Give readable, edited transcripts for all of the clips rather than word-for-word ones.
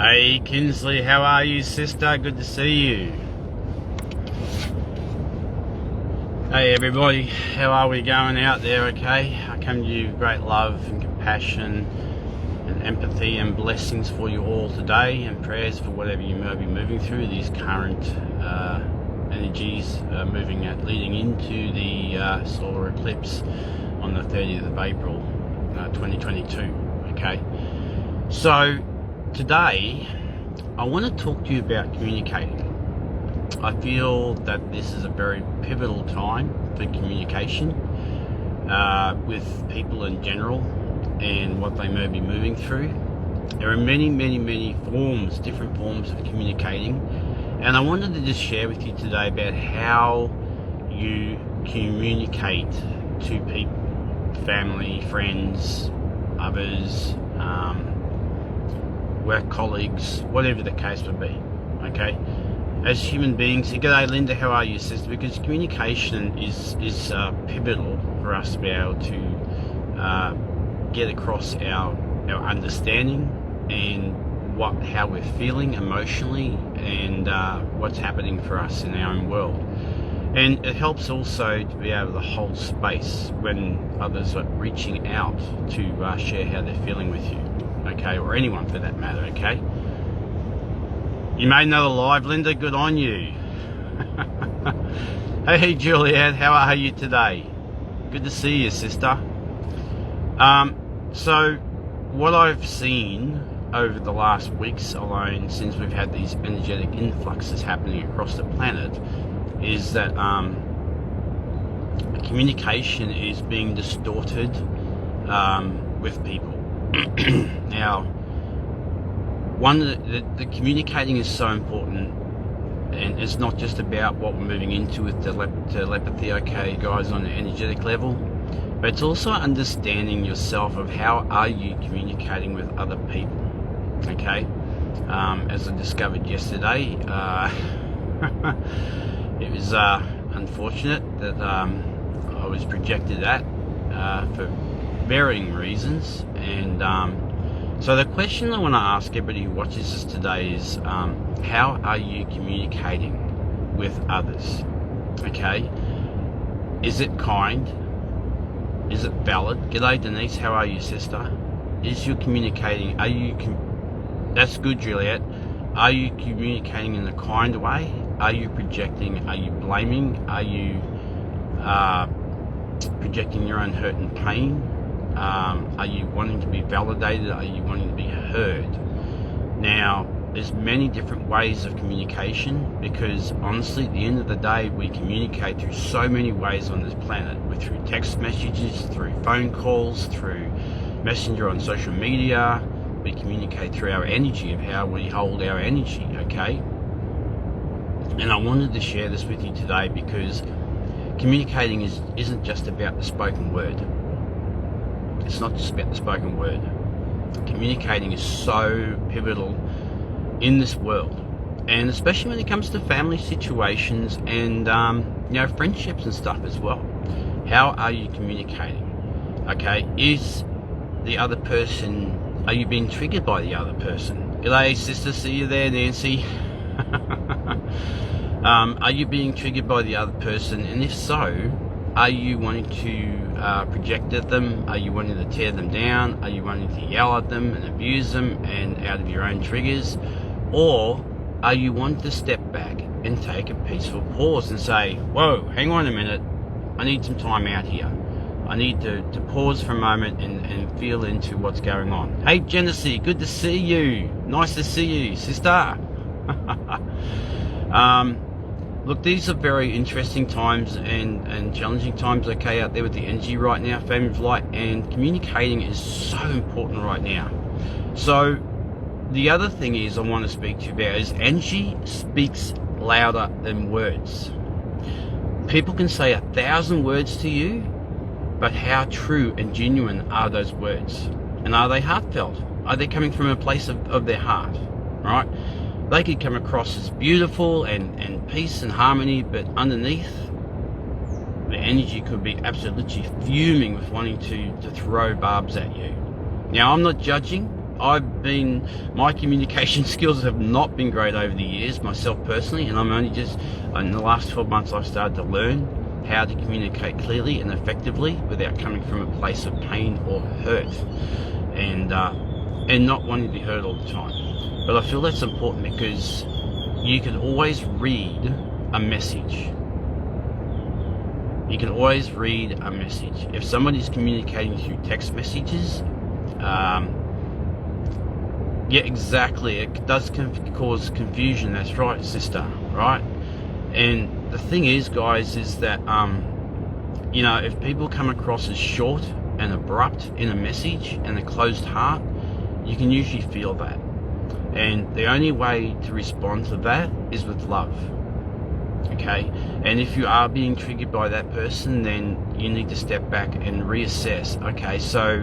Hey Kinsley, how are you, sister? Good to see you. Hey everybody, how are we going out there? Okay, I come to you with great love and compassion and empathy and blessings for you all today, and prayers for whatever you may be moving through these current energies leading into the solar eclipse on the 30th of April 2022. Okay, so today I want to talk to you about communicating. I feel that this is a very pivotal time for communication with people in general and what they may be moving through. There are many forms, different forms of communicating, and I wanted to just share with you today about how you communicate to people, family, friends, others, work colleagues, whatever the case would be. Okay, as human beings. G'day Linda, how are you, sister? Because communication is pivotal for us to be able to get across our understanding and how we're feeling emotionally and what's happening for us in our own world. And it helps also to be able to hold space when others are reaching out to share how they're feeling with you, okay, or anyone for that matter. Okay, you made another live, Linda, good on you. Hey Juliet, how are you today? Good to see you, sister. So what I've seen over the last weeks alone, since we've had these energetic influxes happening across the planet, is that communication is being distorted with people. Now, the communicating is so important, and it's not just about what we're moving into with telepathy, okay, guys, on the energetic level, but it's also understanding yourself of how are you communicating with other people, okay? As I discovered yesterday, it was unfortunate that I was projected at for varying reasons, and so the question I want to ask everybody who watches this today is, how are you communicating with others? Okay, is it kind? Is it valid? G'day Denise, how are you, sister? Is you communicating? That's good, Juliet. Are you communicating in a kind way? Are you projecting? Are you blaming? Are you projecting your own hurt and pain? Are you wanting to be validated? Are you wanting to be heard? Now, there's many different ways of communication, because honestly, at the end of the day, we communicate through so many ways on this planet. We're through text messages, through phone calls, through messenger on social media. We communicate through our energy, of how we hold our energy, okay? And I wanted to share this with you today because communicating isn't just about the spoken word. It's not just about the spoken word. Communicating is so pivotal in this world, and especially when it comes to family situations and friendships and stuff as well. How are you communicating? Okay, is the other person, are you being triggered by the other person? G'day sister, see you there, Nancy. Are you being triggered by the other person? And if so, are you wanting to project at them? Are you wanting to tear them down? Are you wanting to yell at them and abuse them and out of your own triggers? Or are you wanting to step back and take a peaceful pause and say, whoa, hang on a minute, I need some time out here. I need to pause for a moment and feel into what's going on. Hey Genesee, good to see you. Nice to see you, sister. Look, these are very interesting times and challenging times, okay, out there with the energy right now, family of light, and communicating is so important right now. So the other thing is I want to speak to you about is energy speaks louder than words. People can say 1,000 words to you, but how true and genuine are those words? And are they heartfelt? Are they coming from a place of their heart, right? They could come across as beautiful and peace and harmony, but underneath, the energy could be absolutely fuming with wanting to throw barbs at you. Now, I'm not judging. my communication skills have not been great over the years, myself personally, and I'm only just, in the last 12 months, I've started to learn how to communicate clearly and effectively without coming from a place of pain or hurt, and not wanting to be heard all the time. But I feel that's important because you can always read a message. You can always read a message. If somebody's communicating through text messages, yeah, exactly, it does cause confusion. That's right, sister, right? And the thing is, guys, is that you know, if people come across as short and abrupt in a message and a closed heart, you can usually feel that. And the only way to respond to that is with love. Okay, and if you are being triggered by that person, then you need to step back and reassess. Okay, so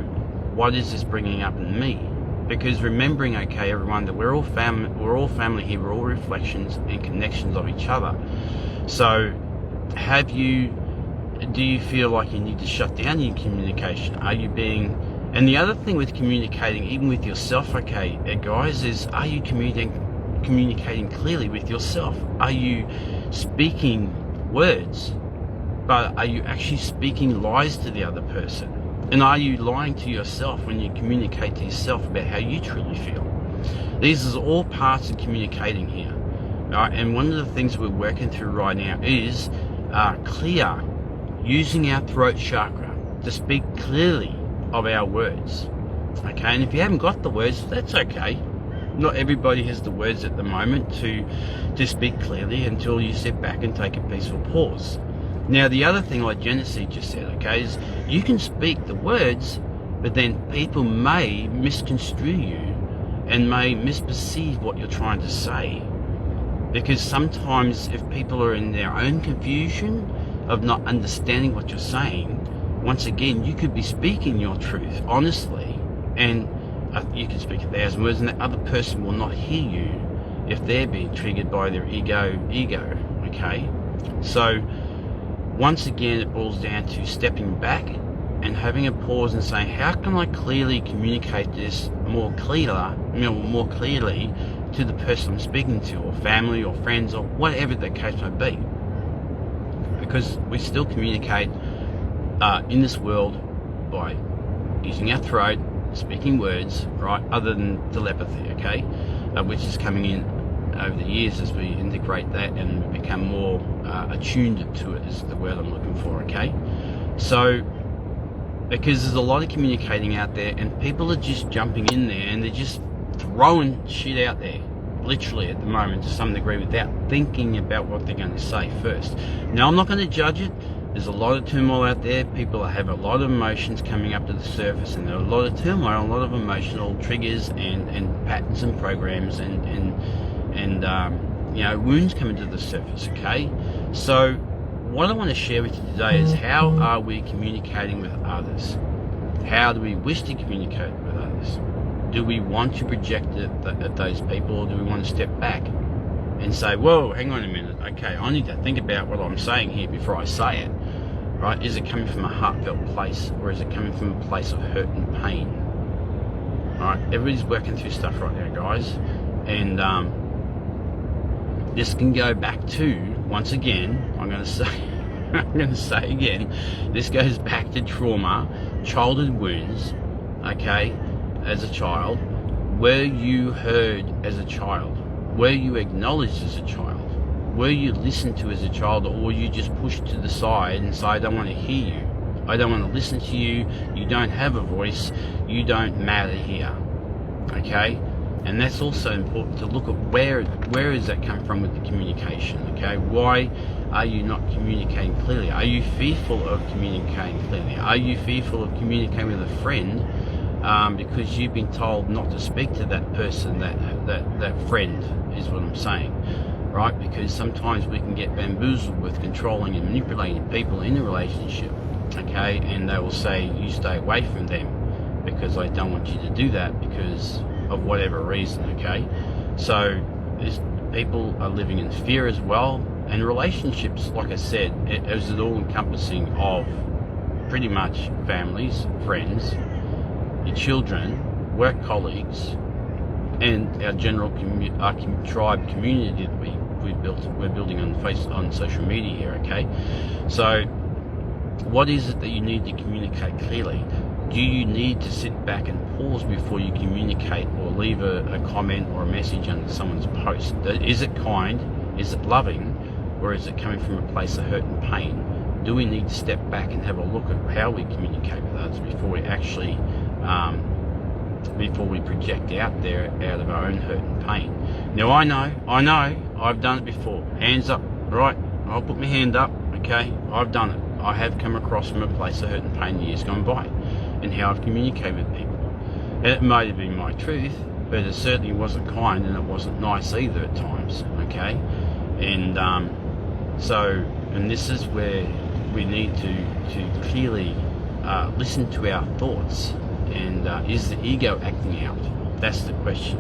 what is this bringing up in me? Because remembering, okay, everyone, that we're all family here, we're all reflections and connections of each other. So do you feel like you need to shut down your communication? Are you being, and the other thing with communicating, even with yourself, okay, guys, is are you communicating clearly with yourself? Are you speaking words, but are you actually speaking lies to the other person? And are you lying to yourself when you communicate to yourself about how you truly feel? These are all parts of communicating here. Right? And one of the things we're working through right now is clear, using our throat chakra to speak clearly of our words. Okay, and if you haven't got the words, that's okay. Not everybody has the words at the moment to speak clearly until you sit back and take a peaceful pause. Now, the other thing, like Genesee just said, okay, is you can speak the words, but then people may misconstrue you and may misperceive what you're trying to say. Because sometimes if people are in their own confusion of not understanding what you're saying, once again, you could be speaking your truth honestly, and you can speak 1,000 words, and the other person will not hear you if they're being triggered by their ego, okay? So once again, it boils down to stepping back and having a pause and saying, how can I clearly communicate this more clearly to the person I'm speaking to, or family or friends or whatever the case may be? Because we still communicate in this world by using our throat, speaking words, right, other than telepathy, okay, which is coming in over the years as we integrate that and become more attuned to it, is the word I'm looking for, okay? So, because there's a lot of communicating out there, and people are just jumping in there and they're just throwing shit out there, literally at the moment, to some degree, without thinking about what they're going to say first. Now, I'm not going to judge it. There's a lot of turmoil out there. People have a lot of emotions coming up to the surface, and there are a lot of turmoil, a lot of emotional triggers and patterns and programs and you know, wounds coming to the surface, okay? So what I want to share with you today is, how are we communicating with others? How do we wish to communicate with others? Do we want to project at those people, or do we want to step back and say, whoa, hang on a minute, okay, I need to think about what I'm saying here before I say it, right? Is it coming from a heartfelt place, or is it coming from a place of hurt and pain? All right, everybody's working through stuff right now, guys, and this can go back to, once again, I'm going to say again, this goes back to trauma, childhood wounds, okay, as a child. Were you heard as a child? Were you acknowledged as a child? Were you listened to as a child, or were you just pushed to the side and say, I don't want to hear you, I don't want to listen to you, you don't have a voice, you don't matter here, okay? And that's also important to look at where does that come from with the communication, okay? Why are you not communicating clearly? Are you fearful of communicating clearly? Are you fearful of communicating with a friend because you've been told not to speak to that person, that friend is what I'm saying, right? Because sometimes we can get bamboozled with controlling and manipulating people in a relationship, okay? And they will say, you stay away from them because I don't want you to do that because of whatever reason, okay? So people are living in fear as well, and relationships, like I said, it is all encompassing of pretty much families, friends, your children, work colleagues, and our general tribe community that we're building on social media here. Okay, so what is it that you need to communicate clearly? Do you need to sit back and pause before you communicate or leave a comment or a message under someone's post? Is it kind? Is it loving? Or is it coming from a place of hurt and pain? Do we need to step back and have a look at how we communicate with others before we actually before we project out there out of our own hurt and pain? Now I know, I've done it before. Hands up, right? I'll put my hand up, okay? I've done it. I have come across from a place of hurt and pain years gone by, and how I've communicated with people. And it might have been my truth, but it certainly wasn't kind, and it wasn't nice either at times, okay? And and this is where we need to clearly listen to our thoughts. And is the ego acting out? That's the question.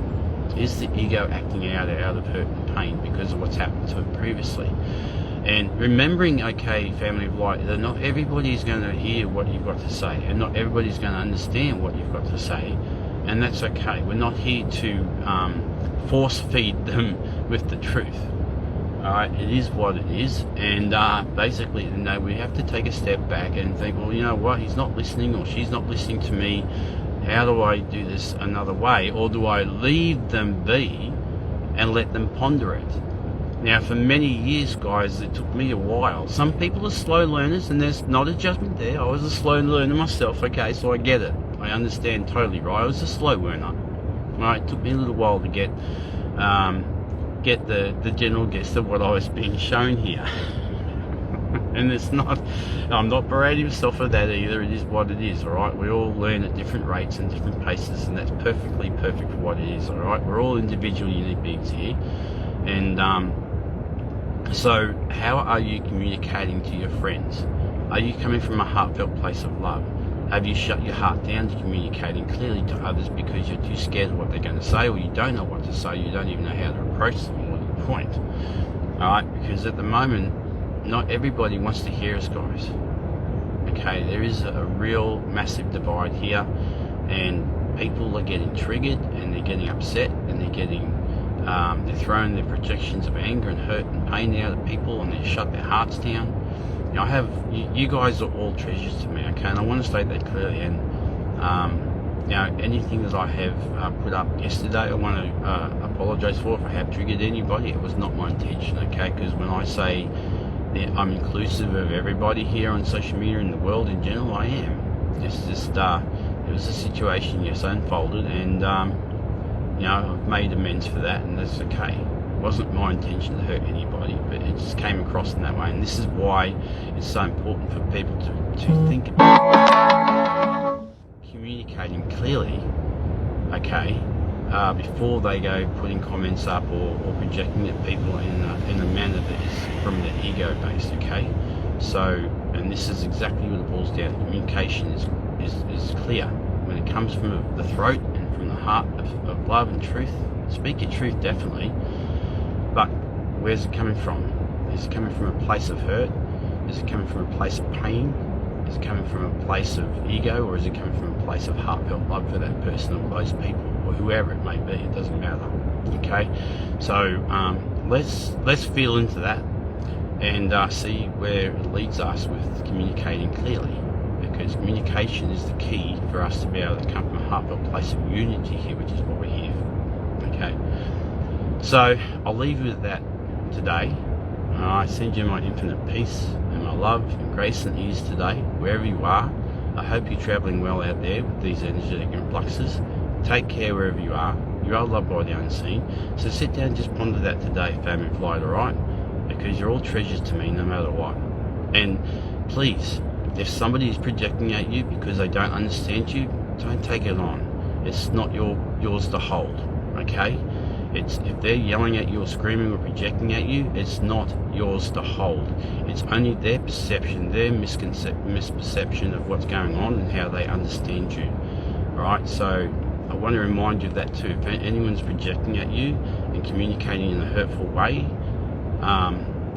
Is the ego acting out of hurt and pain because of what's happened to it previously? And remembering, okay, family of light, that not everybody's going to hear what you've got to say, and not everybody's going to understand what you've got to say, and that's okay. We're not here to force feed them with the truth. Alright, it is what it is, and basically, you know, we have to take a step back and think, well, you know what, he's not listening, or she's not listening to me. How do I do this another way? Or do I leave them be and let them ponder it? Now, for many years, guys, it took me a while. Some people are slow learners, and there's not a judgment there. I was a slow learner myself, okay, so I get it. I understand totally, right? I was a slow learner. Right, it took me a little while to get the general gist of what I was being shown here. And it's not, I'm not berating myself for that either. It is what it is, alright? We all learn at different rates and different paces, and that's perfectly perfect for what it is, alright? We're all individual, unique beings here. And so how are you communicating to your friends? Are you coming from a heartfelt place of love? Have you shut your heart down to communicating clearly to others because you're too scared of what they're going to say, or you don't know what to say, you don't even know how to approach them or the point? Alright, because at the moment, not everybody wants to hear us, guys. Okay, there is a real massive divide here, and people are getting triggered, and they're getting upset, and they're throwing their projections of anger and hurt and pain out at people, and they shut their hearts down. Now, you guys are all treasures to me, okay, and I want to state that clearly. And now, anything that I have put up yesterday, I want to apologise for if I have triggered anybody. It was not my intention, okay, because when I say that I'm inclusive of everybody here on social media in the world in general, I am. It's just, it was a situation, yes, unfolded, and you know, I've made amends for that, and that's okay. It wasn't my intention to hurt anybody, but it just came across in that way, and this is why it's so important for people to think about communicating clearly, okay, before they go putting comments up or projecting at people in a manner that is from the ego based, okay? So, and this is exactly what it boils down to. Communication is clear. When it comes from the throat and from the heart of love and truth, speak your truth, definitely. But where's it coming from? Is it coming from a place of hurt? Is it coming from a place of pain? Is it coming from a place of ego, or is it coming from a place of heartfelt love for that person or those people, or whoever it may be? It doesn't matter. Okay, so let's feel into that and see where it leads us with communicating clearly, because communication is the key for us to be able to come from a heartfelt place of unity here, which is what we're here for. Okay, so I'll leave you with that today. I send you my infinite peace and my love and grace and ease today, wherever you are. I hope you're travelling well out there with these energetic influxes. Take care wherever you are. You are loved by the unseen. So sit down and just ponder that today, family of light, alright? Because you're all treasures to me no matter what. And please, if somebody is projecting at you because they don't understand you, don't take it on. It's not yours to hold, okay? If they're yelling at you or screaming or projecting at you, it's not yours to hold. It's only their perception, their misperception of what's going on and how they understand you. Alright, so I want to remind you of that too. If anyone's projecting at you and communicating in a hurtful way,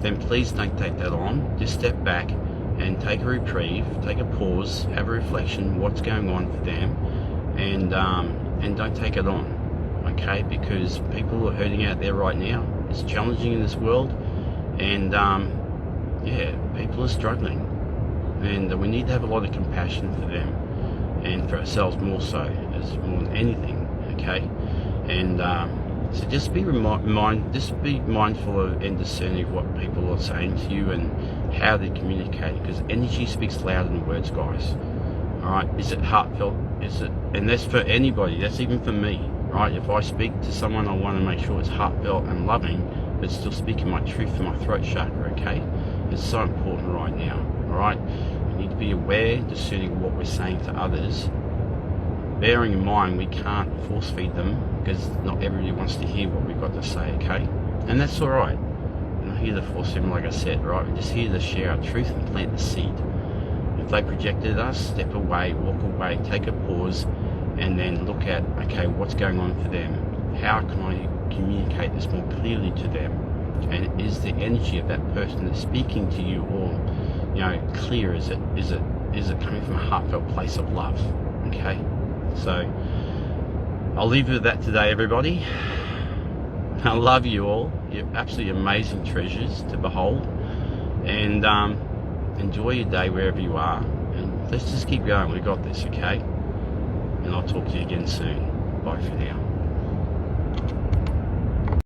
then please don't take that on. Just step back and take a reprieve, take a pause, have a reflection, what's going on for them, and and don't take it on, okay? Because people are hurting out there right now. It's challenging in this world, and yeah, people are struggling, and we need to have a lot of compassion for them, and for ourselves more so, as more than anything, okay? And so just be mindful of and discerning of what people are saying to you and how they communicate, because energy speaks louder than words, guys. All right, is it heartfelt? Is it? And that's for anybody. That's even for me, right? If I speak to someone, I want to make sure it's heartfelt and loving, but still speaking my truth from my throat chakra. Okay, it's so important right now. All right, we need to be aware, discerning what we're saying to others, bearing in mind we can't force feed them, because not everybody wants to hear what we've got to say. Okay, and that's all right. We're not here to force them, like I said, right? We're just here to share our truth and plant the seed. If they projected us, step away, walk away, take a pause, and then look at, okay, what's going on for them? How can I communicate this more clearly to them? And is the energy of that person that's speaking to you all, clear? Is it coming from a heartfelt place of love? Okay, so I'll leave you with that today, everybody. I love you all. You're absolutely amazing treasures to behold, and enjoy your day wherever you are, and let's just keep going. We got this, okay? And I'll talk to you again soon. Bye for now.